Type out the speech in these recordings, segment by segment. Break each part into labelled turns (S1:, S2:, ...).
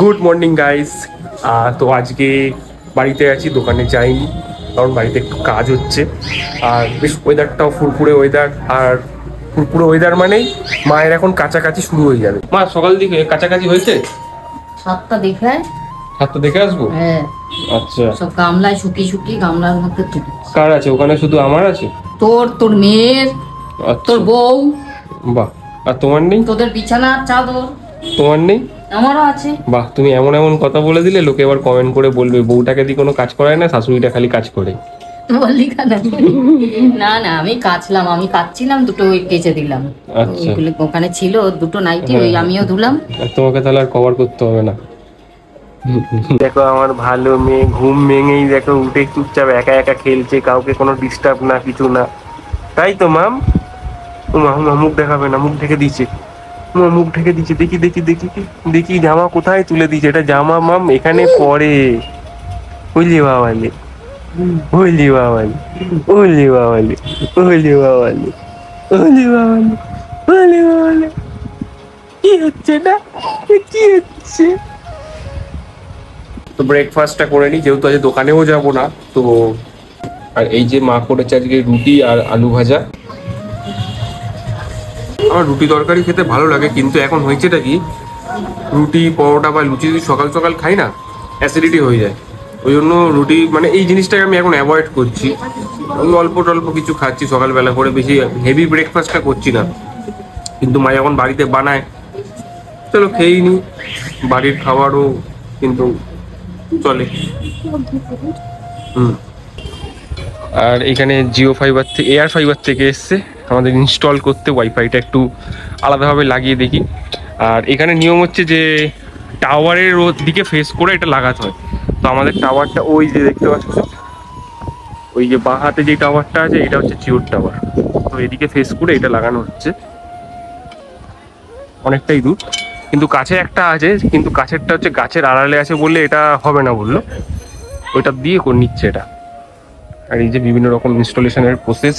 S1: Good morning guys. তো আজকে বাড়িতে আছি, দোকানে যাইনি কারণ বাড়িতে একটু কাজ হচ্ছে। আর বেশ ওয়েদারটাও ফুরফুরে ওয়েদার, আর ফুরফুরে ওয়েদার মানেই মায়ের এখন কাছাকাছি শুরু হয়ে যাবে। মা সকাল দিকে কাছাকাছি হয়েছে?
S2: 7টা দেখে
S1: 7টা দেখে আসবো।
S2: হ্যাঁ,
S1: আচ্ছা,
S2: সব গামলায় শুকিয়ে গামলার মধ্যে তুলি।
S1: কার আছে ওখানে? শুধু আমার আছে?
S2: তোর মেয়ের, তোর বউ।
S1: বাহ, আর তোমার নেই?
S2: তোদের বিছানার চাদর
S1: তোমার নেই?
S2: আমারও আছে।
S1: বাহ, তুমি এমন এমন কথা বলে দিলে লোকে এবার কমেন্ট করে বলবে বউটাকে দিয়ে কোনো কাজ করায় না, শাশুড়িটা খালি কাজ করে।
S2: বললি কেন? না না, আমি কাচ্ছিলাম, দুটো কেচে দিলাম। ওইগুলো ওখানে ছিল, দুটো নাইটি, ওই আমিও ধুলাম।
S1: তোমাকে তাহলে আর কভার করতে হবে না। দেখো আমার ভালো মেয়ে ঘুম ভেঙেই দেখো উঠে চুপচাপ একা একা খেলছে, কাউকে কোনো ডিস্টার্ব না, কিছু না। তাই তো মাম? মুখ দেখাবে না, মুখ ঢেকে দিচ্ছে। মুখ ঢেকে দিচ্ছে, দেখি দেখি দেখি দেখি জামা কোথায় তুলে দিচ্ছে। এটা জামা মাম এখানে পরে। বুঝলি বাবালি, বুঝলি বাবালি, বুঝলি বাবালি, বুঝলি বাবালি, বুঝলি বাবালি, বুঝলি বাবালি। কি হচ্ছে না? কি হচ্ছে? তো ব্রেকফাস্টটা করে নিই, যেহেতু আজ দোকানেও যাব না। তো আর এই যে মা করেছে আজকে রুটি আর আলু ভাজা। আমার রুটি তরকারি খেতে ভালো লাগে, কিন্তু এখন হয়েছেটা কি, রুটি পরোটা বা লুচি যদি সকাল সকাল খাই না, অ্যাসিডিটি হয়ে যায়। ওই জন্য রুটি মানে এই জিনিসটাকে আমি এখন অ্যাভয়েড করছি। আমি অল্প টল্প কিছু খাচ্ছি সকালবেলা করে, বেশি হেভি ব্রেকফাস্টটা করছি না। কিন্তু মা যখন বাড়িতে বানায়, চলো খেয়েই নি, বাড়ির খাবারও কিন্তু চলে। আর এখানে জিও ফাইবার থেকে, এয়ার ফাইবার থেকে এসছে আমাদের ইনস্টল করতে। ওয়াইফাইটা একটু আলাদাভাবে লাগিয়ে দেখি। আর এখানে নিয়ম হচ্ছে যে টাওয়ারের দিকে ফেস করে এটা লাগাতে হয়। তো আমাদের টাওয়ারটা ওই যে দেখতে পাচ্ছ, ওই যে বাঁ হাতে যে টাওয়ারটা আছে, এটা হচ্ছে জিওর টাওয়ার। তো এদিকে ফেস করে এটা লাগানো হচ্ছে, অনেকটাই দূর। কিন্তু কাছে একটা আছে, কিন্তু কাছেরটা হচ্ছে গাছের আড়ালে আছে বললে এটা হবে না বললো, ওইটা দিয়ে করে নিচ্ছে এটা। আর এই যে বিভিন্ন রকম ইনস্টলেশনের প্রসেস,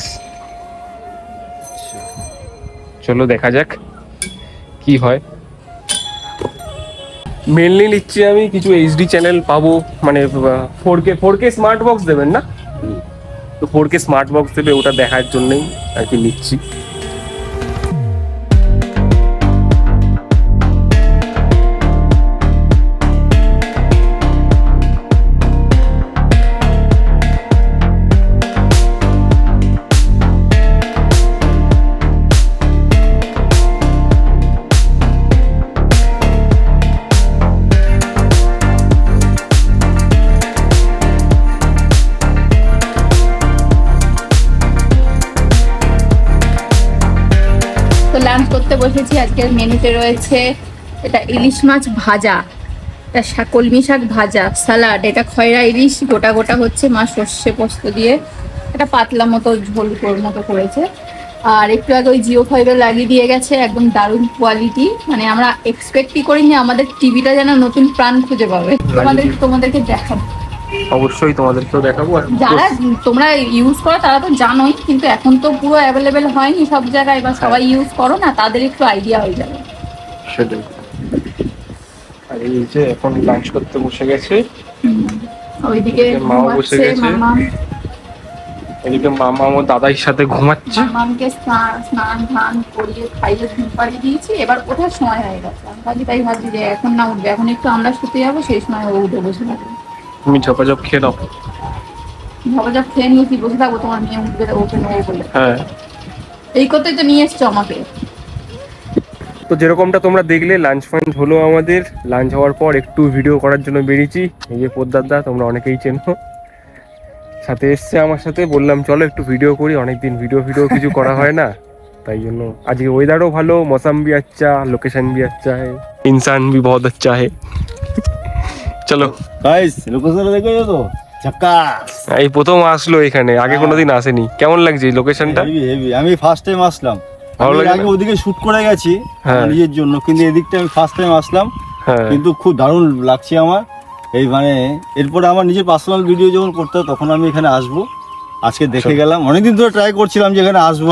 S1: চলো দেখা যাক কি হয়। মেনলি নিচ্ছি আমি কিছু এইচডি চ্যানেল পাবো, মানে 4K স্মার্ট বক্স দেবেন না? তো 4K স্মার্ট বক্স দেবে, ওটা দেখার জন্যই আর কি নিচ্ছি।
S3: লাঞ্চ করতে বসেছি। আজকের মেনুতে রয়েছে এটা ইলিশ মাছ ভাজা, এটা কলমি শাক ভাজা, স্যালাড, এটা খয়রা ইলিশ গোটা গোটা হচ্ছে, মা সর্ষে পোস্ত দিয়ে এটা পাতলা মতো ঝোল মতো করেছে। আর একটু আগে ওই জিও ফাইবার লাগিয়ে দিয়ে গেছে, একদম দারুণ কোয়ালিটি। মানে আমরা এক্সপেক্টই করিনি আমাদের টিভিটা যেন নতুন প্রাণ খুঁজে পাবে। তোমাদেরকে দেখাবো,
S1: অবশ্যই তোমাদেরকেও দেখাবো। আর
S3: যারা তোমরা ইউজ করো তারা তো জানোই, কিন্তু এখন তো পুরো অ্যাভেলেবেল হয়নি সব জায়গায়, বা সবাই ইউজ করো না, তাদের একটু আইডিয়া হয়ে যাবে।
S1: সেটাই। আর এই যে এখন লাঞ্চ করতে বসে গেছে,
S3: ওইদিকে
S1: মাও বসে গেছে, এদিকে মামা আমার দাদার সাথে ঘুমাচ্ছে।
S3: মামাকে স্নান ধান করিয়ে খাইয়ে ঘুম পাড়িয়ে দিয়েছি, এবার ওঠার সময় হয়ে গেছে। আমি তাই ভাবছি যে এখন না উঠবে, এখন একটু আমরা শুতে যাবো, সেই সময় ও উঠে বসে থাকবে।
S1: তুমি ঝপাঝপ খেয়ে নাও।
S3: ঝপাঝপ খেয়ে নিয়েছি, বসে থাকবো, তোমার মেয়ে উঠবে ওকে নেবো বলে।
S1: হ্যাঁ,
S3: এই কথাই তো নিয়ে এসছো আমাকে।
S1: তো যেরকমটা তোমরা দেখলে লাঞ্চ ফাঞ্চ হলো আমাদের। লাঞ্চ হওয়ার পর একটু ভিডিও করার জন্য বেরিয়েছি। এই যে পোদ্দারদা, তোমরা অনেকেই চেনো, সাথে এসছে আমার সাথে। বললাম চলো একটু ভিডিও করি, অনেকদিন ভিডিও কিছু করা হয় না, তাই জন্য। আজকে ওয়েদারও ভালো, মৌসম भी अच्छा, लोकेशन भी अच्छा है, इंसान भी बहुत अच्छा है। চলো
S4: গাইস, লোকেশন দেখো তো ঝাকাস।
S1: এই প্রথম আসলো এখানে, আগে কোনোদিন আসেনি। কেমন লাগছে এই লোকেশনটা?
S4: Heavy heavy. আমি ফার্স্ট টাইম আসলাম।
S1: ভালো লাগে?
S4: আগে ওদিকে শুট করে গেছি নিজের জন্য, কিন্তু এদিকটা আমি ফার্স্ট টাইম আসলাম।
S1: হ্যাঁ,
S4: কিন্তু খুব দারুণ লাগছে আমার। এই মানে এরপরে আমার নিজের পার্সোনাল ভিডিও যখন করতে হয় তখন আমি এখানে আসবো। আজকে দেখে গেলাম, অনেকদিন ধরে ট্রাই করছিলাম যে এখানে আসবো।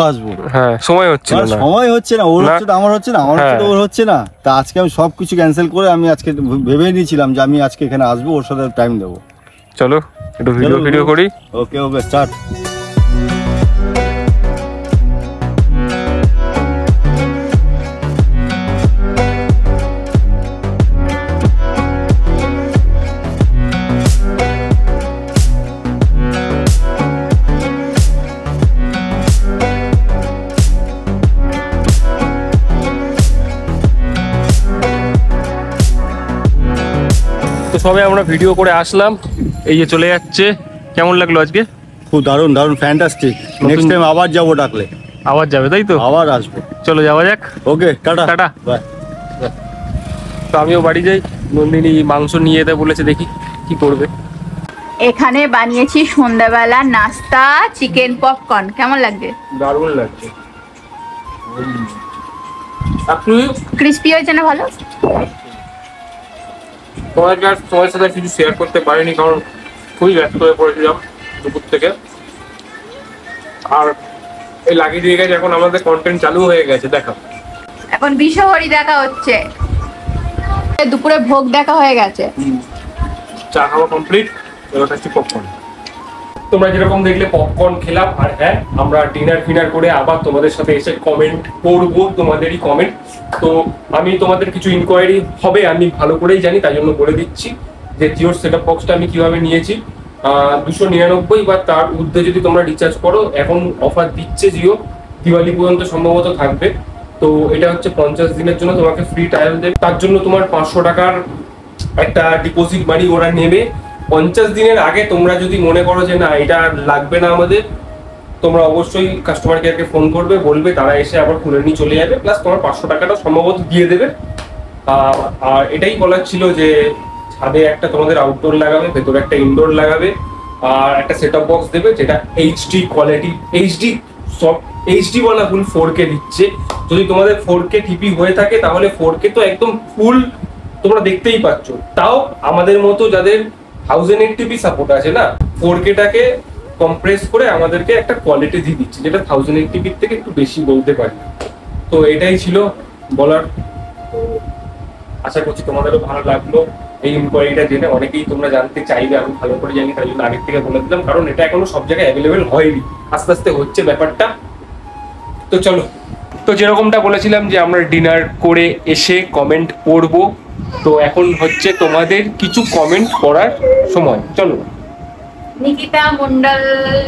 S1: হ্যাঁ, সময় হচ্ছে না।
S4: সময় হচ্ছে না, ওর হচ্ছে না, আমার হচ্ছে না, আমার হচ্ছে না, ওর হচ্ছে না। তা আজকে আমি সবকিছু ক্যান্সেল করে আমি আজকে ভেবে নিয়েছিলাম যে আমি আজকে এখানে আসবো, ওর সাথে টাইম দেবো।
S1: চলো একটু ভিডিও করি।
S4: Okay start.
S1: তো সবাই আমরা ভিডিও করে আসলাম, এই যে চলে যাচ্ছে। কেমন লাগলো আজকে?
S4: খুব দারুণ ফ্যান্টাস্টিক। নেক্সট টাইম আবার যাবো, ডাকলে
S1: আবার যাবে, তাই তো?
S4: আবার আসবো।
S1: চলো যাওয়া যাক।
S4: ওকে, টাটা
S1: টাটা।
S4: বাই।
S1: তো আমিও বাড়ি যাই, নন্দিনী মাংস নিয়ে যেতে বলেছে, দেখি কি করবে।
S3: এখানে বানিয়েছি সন্ধ্যাবেলা নাস্তা, চিকেন পপকর্ন। কেমন লাগবে?
S1: দারুণ লাগছে। আপনি
S3: ক্রিস্পি হয়েছে না? ভালো।
S1: তোমার সাথে কিছু শেয়ার করতে পারিনি, কারণ খুবই ব্যস্ত হয়ে পড়েছিলাম দুপুর থেকে। আর এই লাগিয়ে দিয়ে গেছে, এখন আমাদের কন্টেন্ট চালু হয়ে গেছে। দেখা
S3: এখন বিশ্বহরি দেখা হচ্ছে, দুপুরে ভোগ দেখা হয়ে গেছে।
S1: চা খাওয়া কমপ্লিট, এবার খাচ্ছি পপকর্ন। তোমরা যেরকম দেখলে পপকর্ন খেলাম, আর হ্যাঁ, আমরা ডিনার করে আবার তোমাদের সাথে এসে কমেন্ট করবো, তোমাদেরই কমেন্ট। তো আমি তোমাদের কিছু ইনকোয়ারি হবে, আমি ভালো করেই জানি, তাই জন্য বলে দিচ্ছি যে জিওর সেটআপ বক্সটা আমি কিভাবে নিয়েছি। 299 বা তার ঊর্ধ্বে যদি তোমরা রিচার্জ করো, এখন অফার দিচ্ছে জিও, দিওয়ালি পর্যন্ত সম্ভবত থাকবে। তো এটা হচ্ছে 50 দিনের জন্য তোমাকে ফ্রি ট্রায়াল দেবে। তার জন্য তোমার 500 টাকার একটা ডিপোজিট মানি ওরা নেবে। 50 দিনের আগে তোমরা যদি মনে করো যে না এটা লাগবে না আমাদের, তোমরা অবশ্যই কাস্টমার কেয়ারকে ফোন করবে, বলবে, তারা এসে আবার খুলে নিয়ে চলে যাবে, প্লাস তোমার 500 টাকাটা সম্ভবত দিয়ে দেবে। আর এটাই বলার ছিল যে ছাদে একটা তোমাদের আউটডোর লাগাবে, ভেতরে একটা ইনডোর লাগাবে, আর একটা সেটআপ বক্স দেবে যেটা এইচডি কোয়ালিটি, এইচডি বলা ফুল 4K দিচ্ছে। যদি তোমাদের 4K টিপি হয়ে থাকে তাহলে 4K তো একদম ফুল তোমরা দেখতেই পাচ্ছ। তাও আমাদের মতো যাদের 1080p সাপোর্ট আছে না, 4Kটাকে কম্প্রেস করে আমাদেরকে একটা কোয়ালিটি দিয়ে দিচ্ছে, যেটা 1080p থেকে একটু বেশি বলতে পারি। তো এটাই ছিল বলার। তো আশা করছি তোমাদেরও ভালো লাগলো এই ইনকোয়ারিটা জেনে। অনেকেই তোমরা জানতে চাইবে, আমি ভালো করে জানি, তাই জন্য আগের থেকে বলে দিলাম, কারণ এটা এখনো সব জায়গায় অ্যাভেলেবেল হয়নি, আস্তে আস্তে হচ্ছে ব্যাপারটা। তো চলো, তো যেরকমটা বলেছিলাম যে আমরা ডিনার করে এসে কমেন্ট পড়বো, তো এখন হচ্ছে তোমাদের কিছু কমেন্ট পড়ার সময়। চলো।
S3: নিকিতা মন্ডল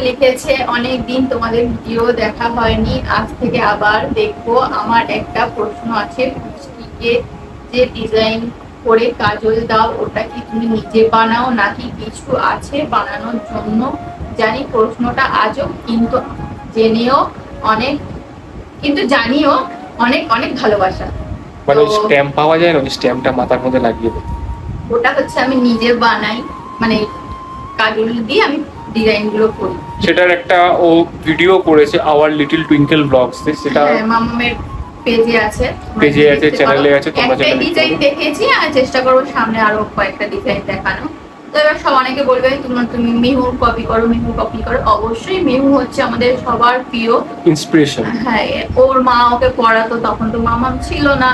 S3: লিখেছে, অনেক দিন তোমাদের ভিডিও দেখা হয়নি, আজ থেকে আবার দেখবো। আমার একটা প্রশ্ন আছে, পুষ্টিকে যে ডিজাইন করে কাজল দাও, ওটা কি তুমি নিজে বানাও নাকি কিছু আছে বানানোর জন্য? জানি প্রশ্নটা আজব, কিন্তু জানিও অনেক অনেক ভালোবাসা।
S1: মানে স্ট্যাম্প পাওয়া যায় না, ওই স্ট্যাম্পটা মাথার মধ্যে লাগিয়ে দেবো।
S3: ওটা হচ্ছে আমি নিজে বানাই, মানে কাজল দিয়ে আমি ডিজাইন গুলো করি।
S1: সেটার একটা ও ভিডিও করেছে আওয়ার লিটল টুইঙ্কেল ব্লগস, সেটা
S3: মামামের পেজে আছে,
S1: চ্যানেলে আছে, তোমরা
S3: একটা ডিজাইন দেখেছি, আর চেষ্টা করবো সামনে আরো কয়েকটা ডিজাইন দেখানো। তো এবার সব অনেকে বলবে তুমি মেহুর কপি করো। অবশ্যই মেহু হচ্ছে আমাদের সবার প্রিয় ইন্সপিরেশন। হ্যাঁ, ওর মা ওকে পড়াতো, তখন তো মামাম ছিল না,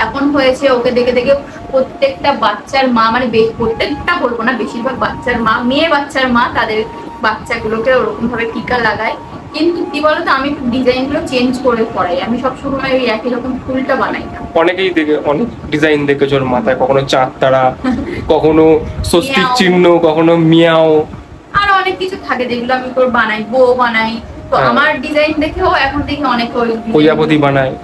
S3: এখন হয়েছে। ওকে দেখে দেখে প্রত্যেকটা বাচ্চার মা, মানে প্রত্যেকটা বলবো না, বেশিরভাগ বাচ্চার মা, মেয়ে বাচ্চার মা, তাদের বাচ্চাগুলোকে ওরকম ভাবে টিকা লাগায়। কিন্তু কি বলতো, আমি ডিজাইন গুলো চেঞ্জ করে পড়াই, আমি সবসময় ওই একই রকম ফুলটা বানাই না।
S1: অনেকেই দেখে অনেক ডিজাইন দেখেছ ওর মাথায়, কখনো চাঁদ তারা, কখনো স্বস্তিক চিহ্ন, কখনো মিয়াও,
S3: আর অনেক কিছু থাকে যেগুলো আমি করে বানাই, বো বানাই। তো আমার ডিজাইন দেখেও এখন দেখি অনেক
S1: প্রজাপতি বানায়।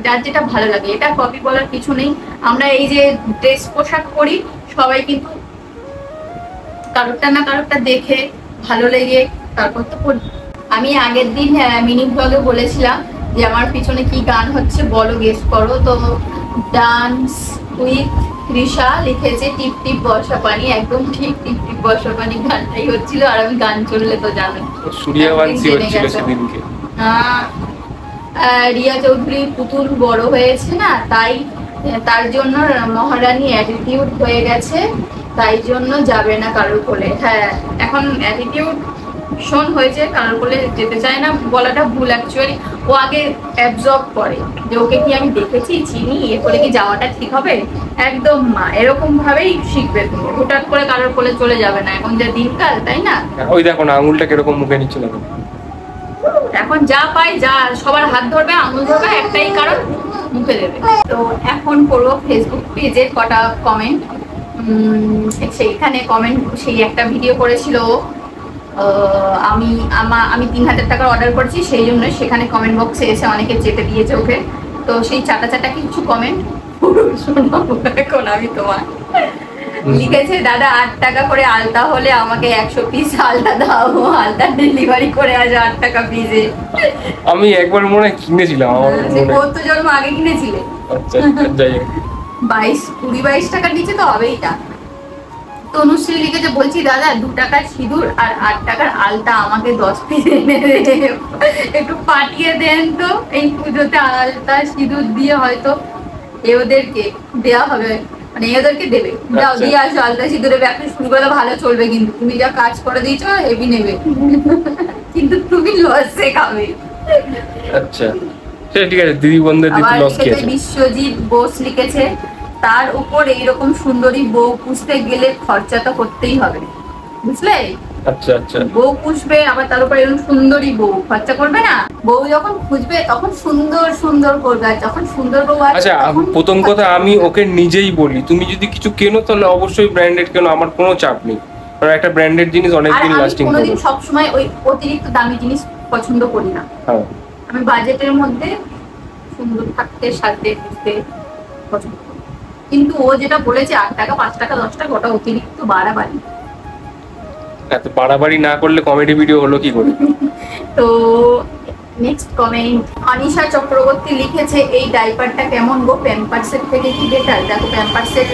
S3: যার যেটা ভালো লাগে, এটা কপি বলার কিছু নেই। আমরা এই যে ড্রেস পোশাক পরি, সবাই কিন্তু কারোরটা না কারোরটা দেখে ভালো লেগে তারপর তো পরি। আমি আগের দিন মিনি ব্লগে বলেছিলাম যে আমার পিছনে কি গান হচ্ছে বলো, গেস করো। তো ডান্স উইথ ত্রিশা লিখেছে টিপ টিপ বর্ষা পানি। একদম ঠিক, টিপ টিপ বর্ষা পানি গানটাই হচ্ছিল। আর আমি গান চললে তো জানো
S1: সূর্যবংশী হচ্ছিল সেদিনকে।
S3: রিয়া চৌধুরী পুতুল বড় হয়েছে না, তাই তার জন্য মহারানী অ্যাটিটিউড হয়ে গেছে, তাই জন্য যাবে না কারোর কোলে। হ্যাঁ, এখন অ্যাটিটিউড ভীষণ হয়েছে, কারোর বলে যেতে চায় না বলাটা ভুল অ্যাকচুয়ালি। ও আগে অ্যাবজর্ব করে যে ওকে কি আমি দেখেছি, চিনি, এরপরে কি যাওয়াটা ঠিক হবে। একদম মা এরকম ভাবেই শিখবে তুমি, হুটাট করে কারোর কোলে চলে যাবে না, এখন যে দিনকাল, তাই না?
S1: ওই দেখো না আঙুলটা কিরকম মুখে নিচ্ছিল।
S3: এখন যা পায়, যা সবার হাত ধরবে, আঙুল ধরবে, একটাই কারণ মুখে দেবে। তো এখন করবো ফেসবুক পেজের কটা কমেন্ট। সেইখানে কমেন্ট, সেই একটা ভিডিও করেছিল আমি 3000 টাকার অর্ডার করেছি, সেই জন্য সেখানে কমেন্ট বক্সে এসে অনেকে চেপে দিয়েছে ওকে। তো সেই চাটা কিছু কমেন্ট শোনাবো এখন আমি তোমার। লিখেছে, দাদা 8 টাকা করে আলতা হলে আমাকে 100 পিস আলতা দাও, আলতা ডেলিভারি করে আসো 8 টাকা পিসে।
S1: আমি একবার মনে হয় কিনেছিলাম, আমার মনে
S3: কত জন্ম আগে কিনেছিলে?
S1: আচ্ছা যাই হোক
S3: 22 টাকা নিচে তো হবেই। তা তনুশ্রী লিখেছে, বলছি দাদা 2 টাকার সিঁদুর আর 8 টাকার আলতা আমাকে 10 পিস এনে একটু পাঠিয়ে দেন তো, এই পুজোতে আলতা সিঁদুর দিয়ে হয়তো ওদেরকে দেওয়া হবে, মানে এদেরকে দেবে। যাও দিয়ে আসো আলতা সিঁদুরের ব্যবসা শুরু করলে ভালো চলবে, কিন্তু তুমি যা কাজ করে দিয়েছো হেভি নেবে কিন্তু তুমি লসে খাবে।
S1: আচ্ছা ঠিক আছে, দিদি বন্ধের দিতে লস কি আছে।
S3: বিশ্বজিৎ বোস লিখেছে, তার উপর এইরকম সুন্দরী বউ পুষতে গেলে খরচা তো করতেই হবে, বুঝলে?
S1: আচ্ছা
S3: বউ পুষবে, আবার তার উপর এরকম সুন্দরী বউ, খরচা করবে না? বউ যখন খুঁজবে তখন সুন্দর করবে, আর যখন সুন্দর বউ আছে।
S1: আচ্ছা প্রথম কথা আমি ওকে নিজেই বলি, তুমি যদি কিছু কেনো তাহলে অবশ্যই ব্র্যান্ডেড কেনো, আমার কোনো চাপ নেই, কারণ একটা ব্র্যান্ডেড জিনিস অনেকদিন লাস্টিং করবে।
S3: কোনোদিন সবসময় ওই অতিরিক্ত দামি জিনিস পছন্দ করি না। আমি বাজেটের মধ্যে সুন্দর থাকতে, সাজতে বুঝতে পছন্দ করি। কিন্তু ও যেটা বলেছে 8 টাকা 5 টাকা 10 টাকা, ওটা অতিরিক্ত বাড়াবাড়ি।
S1: এত বাড়াবাড়ি না করলে কমেডি ভিডিও হলো কি করে?
S3: তো নেক্সট কমেন্ট, অনিশা চক্রবর্তী লিখেছে, এই ডাইপারটা কেমন গো, প্যাম্পার্সের থেকে কি বেটার? দেখো প্যাম্পার্সের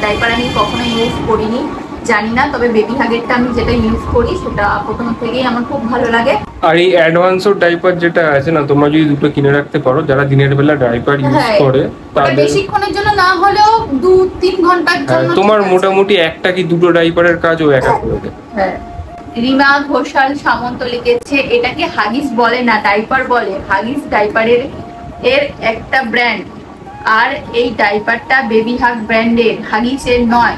S3: ডাইপার আমি কখনো ইউজ করিনি, জানি না, তবে বেবি হাগেরটা আমি যেটা ইউজ করি সেটা প্রথম থেকেই আমার খুব ভালো লাগে।
S1: আর এই অ্যাডভান্সড ডাইপার যেটা আছে না, তোমরা যদি দুটো কিনে রাখতে পারো, যারা দিনের বেলা ডাইপার ইউজ করে তাদের
S3: বেশিক্ষণের জন্য না হলেও 2-3 ঘন্টার জন্য
S1: তোমার মোটামুটি একটা কি দুটো ডাইপারের কাজ ও একা করে দেয়।
S3: হ্যাঁ। রিমা ঘোষাল সামন্ত লিখেছে, এটাকে হাগিস বলে না, ডাইপার বলে। হাগিস ডাইপারের একটা ব্র্যান্ড, আর এই ডাইপারটা বেবি হাগ ব্র্যান্ডের, হাগিসের নয়।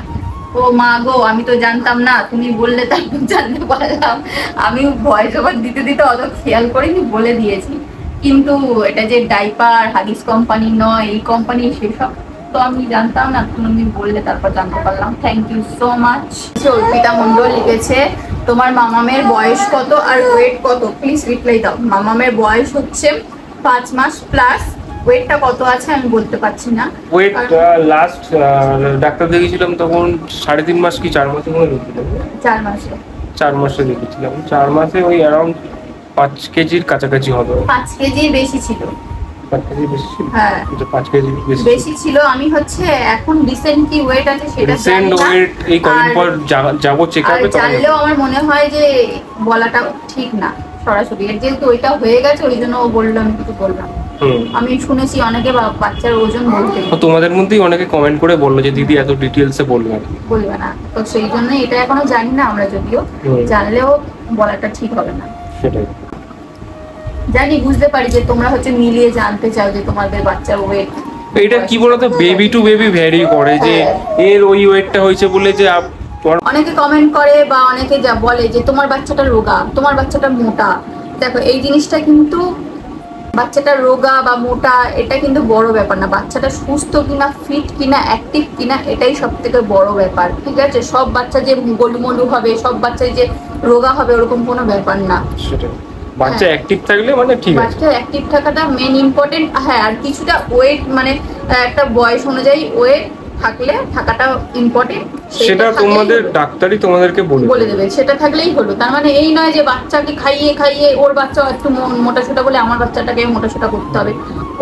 S3: ও মা গো, আমি তো জানতাম না, তুমি বললে তারপর জানতে পারলাম। আমি ভয়েস ওভার দিতে অত খেয়াল করিনি, বলে দিয়েছি। কিন্তু এটা যে ডাইপার হাগিস কোম্পানি নয়, এই কোম্পানি, সেসব তো আমি জানতাম না, তুমি বললে তারপর জানতে পারলাম। Thank you so much. Arpita Mondal লিখেছে, তোমার মামামের বয়স কত আর ওয়েট কত? প্লিজ রিপ্লাই দাও। মামামের বয়স হচ্ছে 5 মাস প্লাস, ওয়েটটা কত আছে আমি বলতে পারছি না।
S1: ওয়েট লাস্ট ডাক্তার দেখিয়েছিলাম তখন 3.5 মাস কি 4 মাসের মধ্যে দেখেছিলাম।
S3: 4
S1: মাসে দেখেছিলাম, 4 মাসে ওই অ্যারাউন্ড 5 কেজির কাছাকাছি হবে।
S3: 5 কেজির বেশি ছিল।
S1: 5 কেজি বেশি ছিল।
S3: হ্যাঁ
S1: 5 কেজি
S3: বেশি ছিল। আমি হচ্ছে এখন রিসেন্ট কি ওয়েট আছে সেটা
S1: জানি না। ওয়েট এই কদিন পর যাব চেকআপে, তখন
S3: জানলেও আমার মনে হয় যে বলাটা ঠিক না সরাসরি, যেহেতু ওইটা হয়ে গেছে ওই জন্য ও বললো, আমি কিছু বললাম। আমি শুনেছি অনেকে বাচ্চার ওজন বলতে,
S1: তোমাদের মধ্যেই অনেকে কমেন্ট করে বললো যে দিদি এত ডিটেইলসে বলবে
S3: না, তো সেই জন্য এটা এখনো জানি না আমরা, যদিও জানলেও বলাটা ঠিক হবে না।
S1: সেটাই
S3: জানি, বুঝতে পারি যে তোমরা হচ্ছে মিলিয়ে জানতে চাও যে তোমাদের বাচ্চার ওয়েট।
S1: এটা কি বলতো, বেবি টু বেবি ভ্যারি করে, যে এর ওই ওয়েটটা হয়েছে বলে যে
S3: অনেকে কমেন্ট করে বা অনেকে যা বলে যে তোমার বাচ্চাটা রোগা, তোমার বাচ্চাটা মোটা। দেখো এই জিনিসটা কিন্তু, বাচ্চাটা রোগা বা মোটা এটা কিন্তু বড় ব্যাপার না, বাচ্চাটা সুস্থ কিনা, ফিট কিনা, অ্যাক্টিভ কিনা, এটাই সব থেকে বড় ব্যাপার। ঠিক আছে, সব বাচ্চা যে গোলুমলু হবে, সব বাচ্চা যে রোগা হবে, ওরকম কোনো ব্যাপার না।
S1: বাচ্চা অ্যাক্টিভ থাকলে মানে ঠিক আছে,
S3: বাচ্চা অ্যাক্টিভ থাকাটা মেন ইম্পর্টেন্ট। হ্যাঁ, আর কিছুটা ওয়েট মানে একটা বয়স অনুযায়ী ওয়েট থাকাটা ইম্পর্টেন্ট,
S1: সেটা তোমাদের ডাক্তারই তোমাদেরকে বলে দেবে,
S3: সেটা থাকলেই হলো। তার মানে এই নয় যে বাচ্চাকে খাইয়ে ওর বাচ্চা একটু মোটাসোটা বলে আমার বাচ্চাটাকে মোটাসোটা করতে হবে,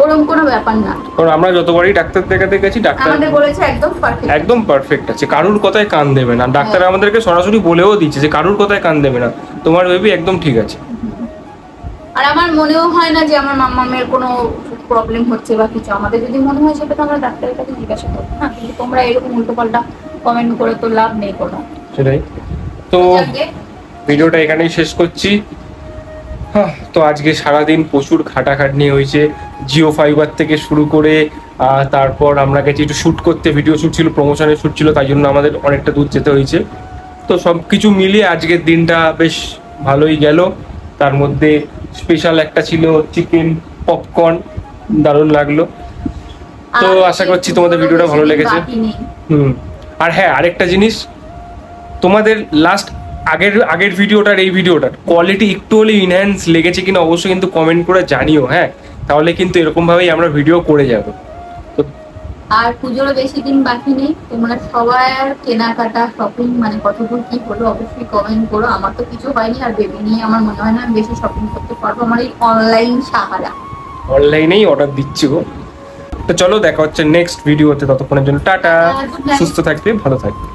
S3: ওরকম কোনো ব্যাপার না।
S1: কারণ আমরা যতবারই ডাক্তার দেখাতে গেছি, ডাক্তার
S3: আমাদের বলেছে একদম
S1: পারফেক্ট আছে, কারুর কথায় কান দেবে না। ডাক্তার আমাদেরকে সরাসরি বলেও দিচ্ছে যে কারুর কথায় কান দেবে না, তোমার বেবি একদম ঠিক আছে।
S3: আর আমার মনেও হয় না যে আমার মামামের কোনো প্রবলেম হচ্ছে বা কিছু। আমাদের যদি মনে হয় সেটা তো আমরা ডাক্তারের কাছে জিজ্ঞাসা করবো না, কিন্তু তোমরা এরকম উল্টোপাল্টা কমেন্ট করে তো লাভ নেই কোনো।
S1: সেটাই তো ভিডিওটা এখানেই শেষ করছি। তো আজকে সারাদিন প্রচুর খাটাখাটনি হয়েছে, জিও ফাইবার থেকে শুরু করে তারপর আমরা গেছি একটু শ্যুট করতে, ভিডিও শ্যুট ছিল, প্রমোশনের শ্যুট ছিল, তাই জন্য আমাদের অনেকটা দূর যেতে হয়েছে। তো সব কিছু মিলিয়ে আজকের দিনটা বেশ ভালোই গেল। তার মধ্যে স্পেশাল একটা ছিল চিকেন পপকর্ন, দারুণ লাগলো। তো আশা করছি তোমাদের ভিডিওটা ভালো লেগেছে। আর হ্যাঁ, আরেকটা জিনিস, তোমাদের লাস্ট আগের ভিডিওটার এই ভিডিওটার কোয়ালিটি একটু হলে ইনহ্যান্স লেগেছে কিনা অবশ্যই কিন্তু কমেন্ট করে জানিও। হ্যাঁ, তাহলে কিন্তু এরকম ভাবেই আমরা ভিডিও করে যাব।
S3: আর পুজোরও বেশি দিন বাকি নেই, তোমরা সবাই আর কেনাকাটা শপিং মানে কতদূর কি হলো অবশ্যই কমেন্ট করো। আমার তো কিছু হয়নি, আর বেবি নিয়ে আমার মনে হয় না আমি বেশি শপিং করতে পারবো, আমার এই অনলাইন সাহারা।
S1: অনলাইনেই অর্ডার দিচ্ছি গো। তো চলো দেখা হচ্ছে নেক্সট ভিডিওতে, ততক্ষণের জন্য টাটা, সুস্থ থাকবে, ভালো থাকবে।